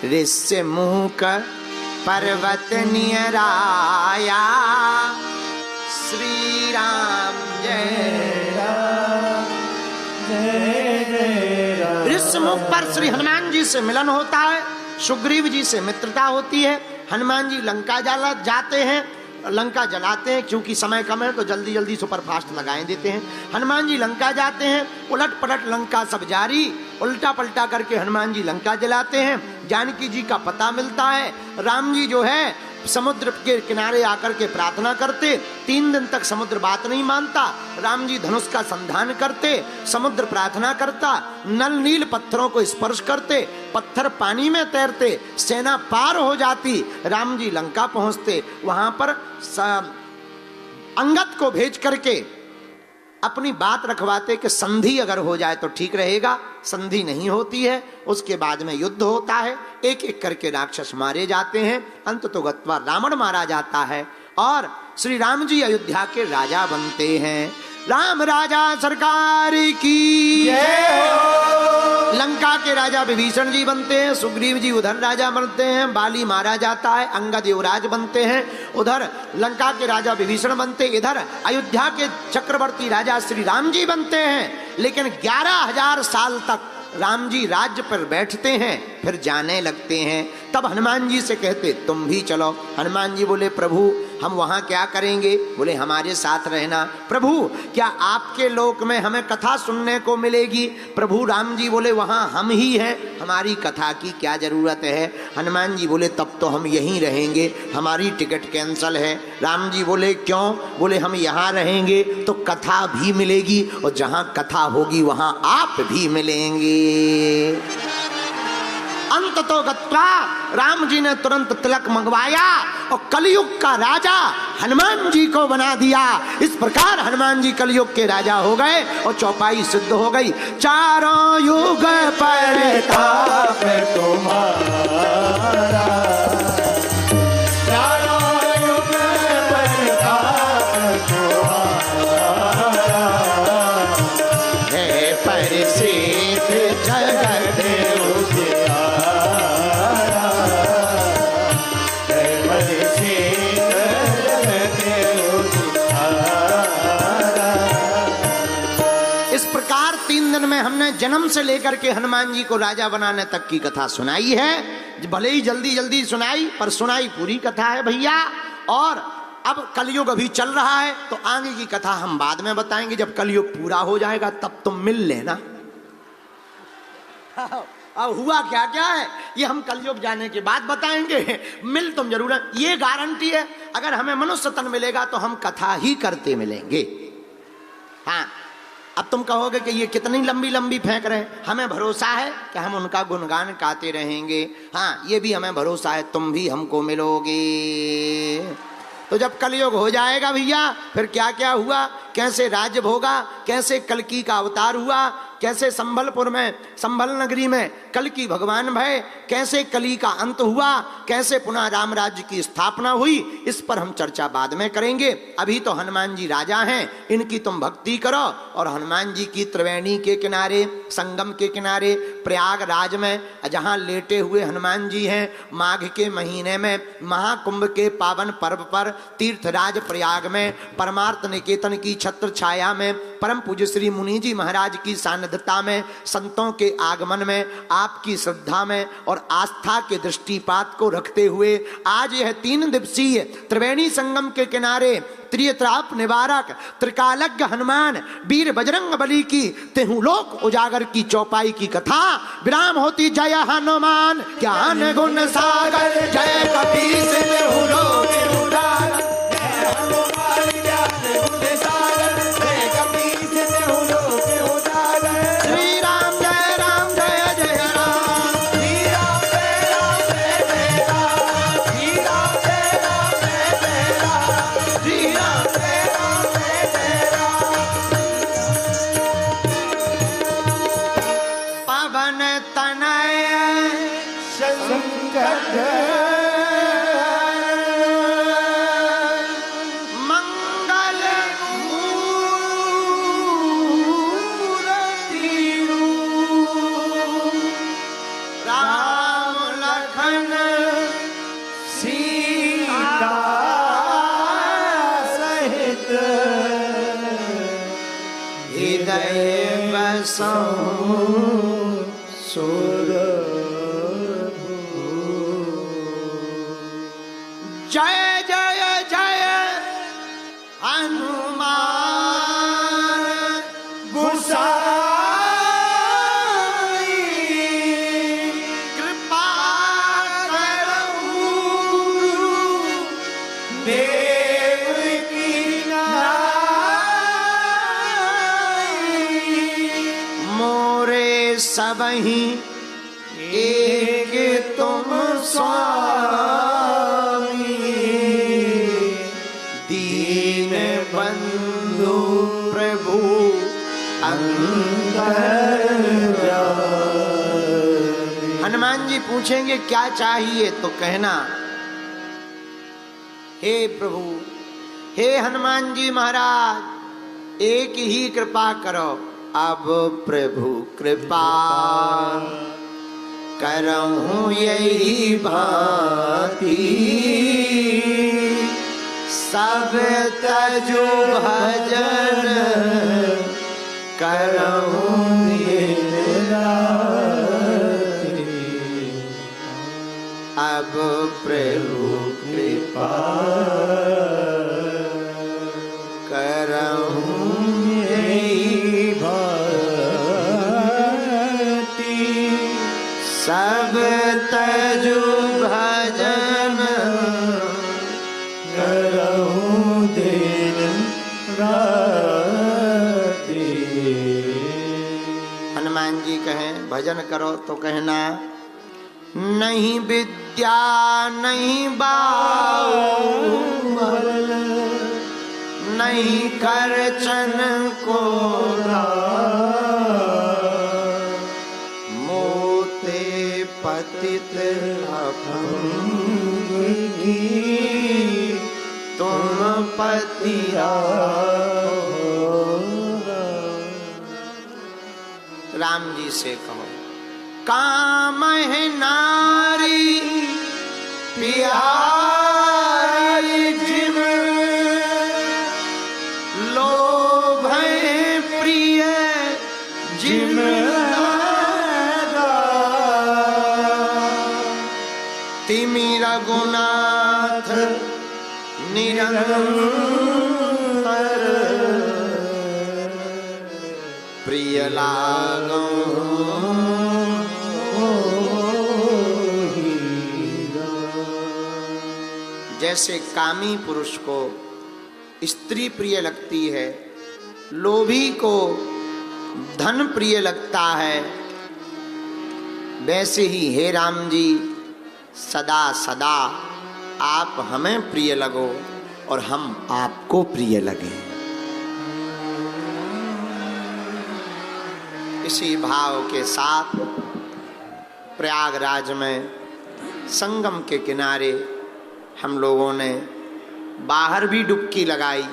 ऋष्य मुख पर्वत नियराया। श्री राम जय राम जय जय राम। ऋष्य मुख पर श्री हनुमान जी से मिलन होता है, सुग्रीव जी से मित्रता होती है। हनुमान जी लंका जाते हैं, लंका जलाते हैं, क्योंकि समय कम है तो जल्दी जल्दी सुपरफास्ट लगाए देते हैं। हनुमान जी लंका जाते हैं, उलट पलट लंका सब जारी, उल्टा पलटा करके हनुमान जी लंका जलाते हैं। जानकी जी का पता मिलता है। राम जी जो है समुद्र के किनारे आकर के प्रार्थना करते, 3 दिन तक समुद्र बात नहीं मानता। राम जी धनुष का संधान करते, समुद्र प्रार्थना करता, नल नील पत्थरों को स्पर्श करते, पत्थर पानी में तैरते, सेना पार हो जाती। राम जी लंका पहुंचते, वहां पर अंगद को भेज करके अपनी बात रखवाते कि संधि अगर हो जाए तो ठीक रहेगा। संधि नहीं होती है, उसके बाद में युद्ध होता है, एक एक करके राक्षस मारे जाते हैं। अंत तो गत्वा रावण मारा जाता है और श्री राम जी अयोध्या के राजा बनते हैं। राम राजा सरकार की जय हो। लंका के राजा विभीषण जी बनते हैं, सुग्रीव जी उधर राजा बनते हैं, बाली मारा जाता है, अंगद युवराज बनते हैं, उधर लंका के राजा विभीषण बनते, इधर अयोध्या के चक्रवर्ती राजा श्री राम जी बनते हैं। लेकिन 11,000 साल तक राम जी राज्य पर बैठते हैं, फिर जाने लगते हैं। तब हनुमान जी से कहते तुम भी चलो। हनुमान जी बोले प्रभु हम वहां क्या करेंगे? बोले हमारे साथ रहना। प्रभु क्या आपके लोक में हमें कथा सुनने को मिलेगी? प्रभु राम जी बोले वहां हम ही हैं, हमारी कथा की क्या जरूरत है? हनुमान जी बोले तब तो हम यहीं रहेंगे, हमारी टिकट कैंसल है। राम जी बोले क्यों? बोले हम यहाँ रहेंगे तो कथा भी मिलेगी और जहां कथा होगी वहां आप भी मिलेंगे। अंत तो गत्वा राम जी ने तुरंत तिलक मंगवाया और कलयुग का राजा हनुमान जी को बना दिया। इस प्रकार हनुमान जी कलयुग के राजा हो गए और चौपाई सिद्ध हो गई। चारों युग परताप तुम्हारा, चारों युग परताप तुम्हारा, है परिसिद्ध जगत में हमने जन्म से लेकर के हनुमान जी को राजा बनाने तक की कथा सुनाई है। भले ही जल्दी जल्दी सुनाई पर सुनाई पूरी कथा है भैया। और अब कलयुग अभी चल रहा है तो आगे की कथा हम बाद में बताएंगे। जब कलयुग पूरा हो जाएगा तब तुम मिल लेना। अब हुआ क्या क्या है ये हम कलयुग जाने के बाद बताएंगे। मिल तुम जरूर, ये गारंटी है अगर हमें मनुष्य तन मिलेगा तो हम कथा ही करते मिलेंगे। हाँ, अब तुम कहोगे कि ये कितनी लंबी लंबी फेंक रहे हैं। हमें भरोसा है कि हम उनका गुणगान गाते रहेंगे। हाँ, ये भी हमें भरोसा है तुम भी हमको मिलोगे। तो जब कलयुग हो जाएगा भैया फिर क्या क्या हुआ, कैसे राज्य भोगा, कैसे कल्कि का अवतार हुआ, कैसे संबलपुर में संबल नगरी में कल्कि भगवान भय, कैसे कली का अंत हुआ, कैसे पुनः राम राज्य की स्थापना हुई, इस पर हम चर्चा बाद में करेंगे। अभी तो हनुमान जी राजा हैं, इनकी तुम भक्ति करो। और हनुमान जी की त्रिवेणी के किनारे, संगम के किनारे प्रयागराज में जहाँ लेटे हुए हनुमान जी हैं, माघ के महीने में महाकुंभ के पावन पर्व पर तीर्थराज प्रयाग में परमार्थ निकेतन की छत्र छाया में परम पूज्य श्री मुनि जी महाराज की सानिध्यता में, संतों के आगमन में, आपकी श्रद्धा में और आस्था के दृष्टिपात को रखते हुए आज यह 3 दिवसीय त्रिवेणी संगम के किनारे त्रियत्राप निवारक त्रिकालज्ञ हनुमान वीर बजरंग बली की तेहु लोक उजागर की चौपाई की कथा विराम होती। जय हनुमान ज्ञान गुण सागर, जय कपीस तेहु लोक उजागर, जय हनुमान ज्ञान गुण सागर, जय कपीस तेहु लोक उजागर। श्री राम जय राम जय जय राम, श्री राम जय राम जय जय राम, श्री राम जय राम जय जय राम, श्री राम जय राम जय जय राम। पवन तनय संकट राम लखन लखन सीता सहित हृदय बसऊं सुर। जय जय जय हनुमान गोसाई, कृपा करहु देव की नाई। मोरे सबहि एक तुम स्वामी, दीन बंधु प्रभु अंतर्यामी। हनुमान जी पूछेंगे क्या चाहिए तो कहना हे प्रभु, हे हनुमान जी महाराज, एक ही कृपा करो। अब प्रभु कृपा करहूं यही भांति, सब तजु भजन करहूं दिन राति। अब प्रभु कृपा करहूं यही भांति, सब तजु भजन करहूं दिन राति। हनुमान जी कहें भजन करो तो कहना नहीं विद्या नहीं बाहुबल, नहीं करचन को मोते पतित अपंग की, तुम पतिया। राम जी से कहो काम है नारी प्यारी जिम, लोभ है प्रिय जिम तिमि रघुनाथ निरंतर, प्रिय लागो जैसे कामी पुरुष को स्त्री प्रिय लगती है, लोभी को धन प्रिय लगता है, वैसे ही हे राम जी सदा सदा आप हमें प्रिय लगो और हम आपको प्रिय लगे। इसी भाव के साथ प्रयागराज में संगम के किनारे हम लोगों ने बाहर भी डुबकी लगाई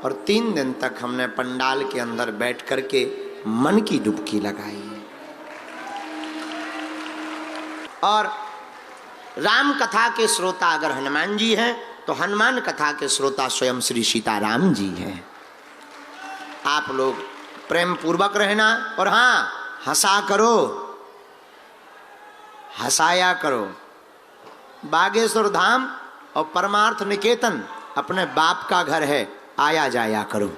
और 3 दिन तक हमने पंडाल के अंदर बैठ करके मन की डुबकी लगाई। और राम कथा के श्रोता अगर हनुमान जी हैं तो हनुमान कथा के श्रोता स्वयं श्री सीताराम जी हैं। आप लोग प्रेम पूर्वक रहना और हाँ हंसा करो, हंसाया करो। बागेश्वर धाम और परमार्थ निकेतन अपने बाप का घर है, आया जाया करो।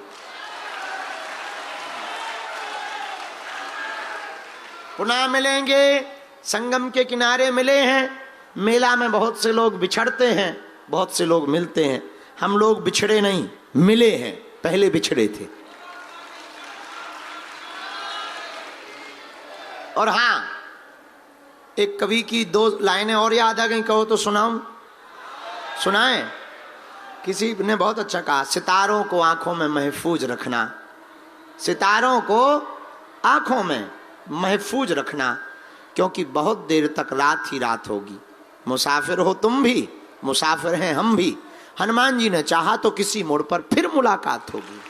पुनः मिलेंगे, संगम के किनारे मिले हैं। मेला में बहुत से लोग बिछड़ते हैं, बहुत से लोग मिलते हैं। हम लोग बिछड़े नहीं, मिले हैं, पहले बिछड़े थे। और हाँ, एक कवि की 2 लाइनें और याद आ गई, कहो तो सुनाऊं? सुनाएं? किसी ने बहुत अच्छा कहा, सितारों को आंखों में महफूज रखना, सितारों को आंखों में महफूज रखना, क्योंकि बहुत देर तक रात ही रात होगी। मुसाफिर हो तुम भी, मुसाफिर हैं हम भी। हनुमान जी ने चाहा तो किसी मोड़ पर फिर मुलाकात होगी।